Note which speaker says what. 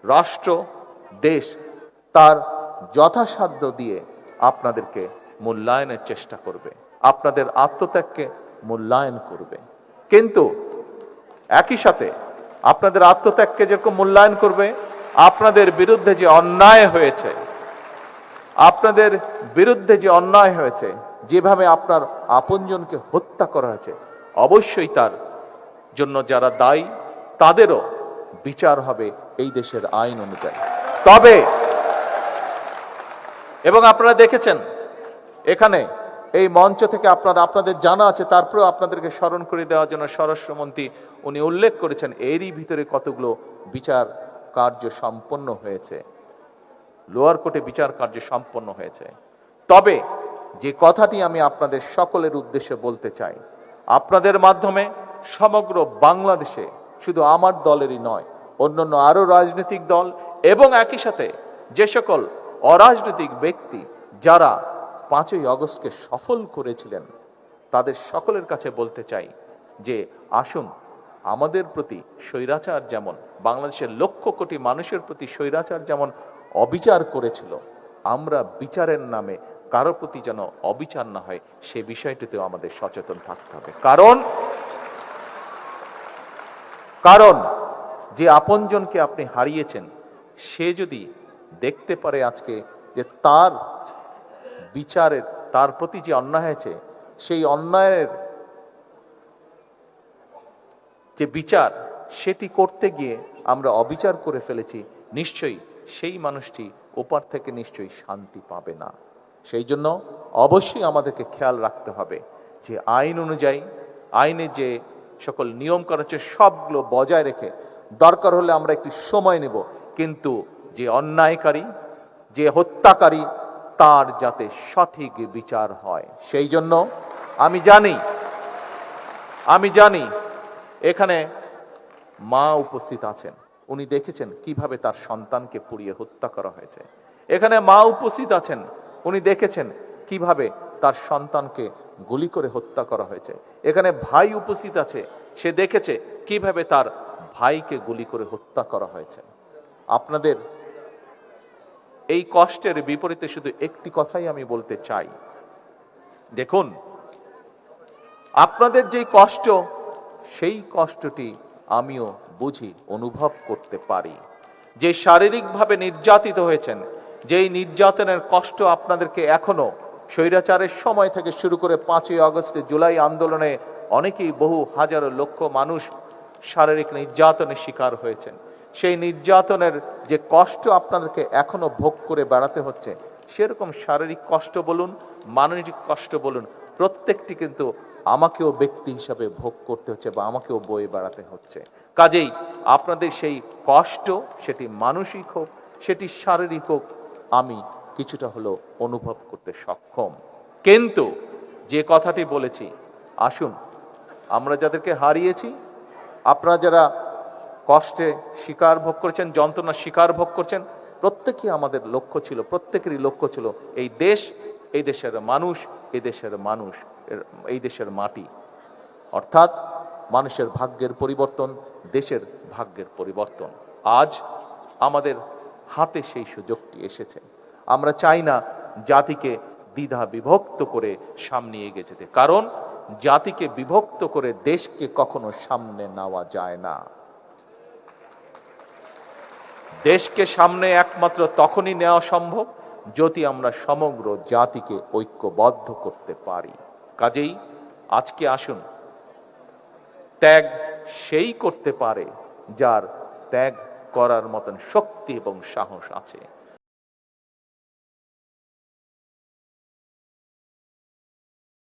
Speaker 1: রাষ্ট্র, দেশ তার যথাসাধ্য দিয়ে আপনাদেরকে মূল্যায়নের চেষ্টা করবে, আপনাদের আত্মত্যাগকে মূল্যায়ন করবে। কিন্তু একই সাথে আপনাদের আত্মত্যাগকে যেরকম মূল্যায়ন করবে, আপনাদের বিরুদ্ধে যে অন্যায় হয়েছে, আপনাদের বিরুদ্ধে যে অন্যায় হয়েছে, যেভাবে আপনার আপনজনকে হত্যা করা হয়েছে, অবশ্যই তার জন্য যারা দায়ী তাদেরও বিচার হবে এই দেশের আইন অনুযায়ী। তবে এবং আপনারা দেখেছেন এখানে এই মঞ্চ থেকে আপনাদের জানা আছে, তারপরেও আপনাদেরকে স্মরণ করে দেওয়ার জন্য স্বরাষ্ট্রমন্ত্রী উনি উল্লেখ করেছেন এরই ভিতরে কতগুলো বিচার কার্য সম্পন্ন হয়েছে, লোয়ার কোর্টে বিচার কার্য সম্পন্ন হয়েছে। তবে যে কথাটি আমি আপনাদের সকলের উদ্দেশ্যে বলতে চাই, আপনাদের মাধ্যমে সমগ্র বাংলাদেশে শুধু আমার দলেরই নয়, অন্যান্য আরো রাজনৈতিক দল এবং একই সাথে যে সকল অরাজনৈতিক ব্যক্তি যারা 5ই আগস্টকে সফল করেছিলেন, তাদের সকলের কাছে বলতে চাই যে আসুন, আমাদের প্রতি স্বৈরাচার যেমন বাংলাদেশের লক্ষ কোটি মানুষের প্রতি স্বৈরাচার যেমন অবিচার করেছিল, আমরা বিচারের নামে কারো প্রতি যেন অবিচার না হয় সে বিষয়টিতেও আমাদের সচেতন থাকতে হবে। কারণ যে আপনজনকে আপনি হারিয়েছেন, সে যদি দেখতে পারে আজকে যে তার বিচারের, তার প্রতি যে অন্যায় হয়েছে, সেই অন্যায়ের যে বিচার সেটি করতে গিয়ে আমরা অবিচার করে ফেলেছি, নিশ্চয়ই সেই মানুষটি ওপার থেকে নিশ্চয়ই শান্তি পাবে না। সেই জন্য অবশ্যই আমাদেরকে খেয়াল রাখতে হবে যে আইন অনুযায়ী, আইনে যে সকল নিয়ম করা হচ্ছে সবগুলো বজায় রেখে, দরকার হলে আমরা একটু সময় নেব, কিন্তু যে অন্যায়কারী, যে হত্যাকারী, তার যাতে সঠিক বিচার হয়। সেই জন্য আমি জানি এখানে মা উপস্থিত আছেন, উনি দেখেছেন কিভাবে তার সন্তানকে পুড়িয়ে হত্যা করা হয়েছে। এখানে মা উপস্থিত আছেন, উনি দেখেছেন কিভাবে তার সন্তানকে গুলি করে হত্যা করা হয়েছে। এখানে ভাই উপস্থিত আছে, সে দেখেছে কিভাবে তার ভাইকে গুলি করে হত্যা করা হয়েছে। আপনাদের এই কষ্টের বিপরীতে শুধু একটি কথাই আমি বলতে চাই, দেখুন, আপনাদের যে কষ্ট, সেই কষ্টটি আমিও বুঝি, অনুভব করতে পারি। যে শারীরিকভাবে নির্যাতিত হয়েছেন, যেই নির্যাতনের কষ্ট আপনাদেরকে এখনো স্বৈরাচারের সময় থেকে শুরু করে 5ই আগস্টে জুলাই আন্দোলনে অনেকেই, বহু হাজার লক্ষ মানুষ শারীরিক নির্যাতনের শিকার হয়েছেন, সেই নির্যাতনের যে কষ্ট আপনাদেরকে এখনো ভোগ করে বেড়াতে হচ্ছে, সেরকম শারীরিক কষ্ট বলুন, মানসিক কষ্ট বলুন, প্রত্যেকটি কিন্তু আমাকেও ব্যক্তি হিসাবে ভোগ করতে হচ্ছে বা আমাকেও বয়ে বেড়াতে হচ্ছে। কাজেই আপনাদের সেই কষ্ট, সেটি মানসিক হোক, সেটি শারীরিক হোক, আমি কিছুটা হলেও অনুভব করতে সক্ষম। কিন্তু যে কথাটি বলেছি, আসুন আমরা যাদেরকে হারিয়েছি, আপনারা যারা কষ্টে শিকার ভোগ করেছেন, যন্ত্রণা শিকার ভোগ করছেন, প্রত্যেকেই আমাদের লক্ষ্য ছিল, প্রত্যেকেরই লক্ষ্য ছিল এই দেশ, এই দেশের মানুষ, এই দেশের মাটি, অর্থাৎ মানুষের ভাগ্যের পরিবর্তন, দেশের ভাগ্যের পরিবর্তন। আজ আমাদের হাতে সেই সুযোগটি এসেছে। আমরা চাই না জাতিকে দ্বিধা বিভক্ত করে সামনে এগিয়ে যেতে, কারণ জাতিকে বিভক্ত করে দেশকে কখনো সামনে নেওয়া যায় না। দেশকে সামনে একমাত্র তখনই নেওয়া সম্ভব যদি আমরা সমগ্র জাতিকে ঐক্যবদ্ধ করতে পারি। কাজেই আজকে আসুন, ত্যাগ সেই করতে পারে যার ত্যাগ করার মতন শক্তি এবং সাহস আছে।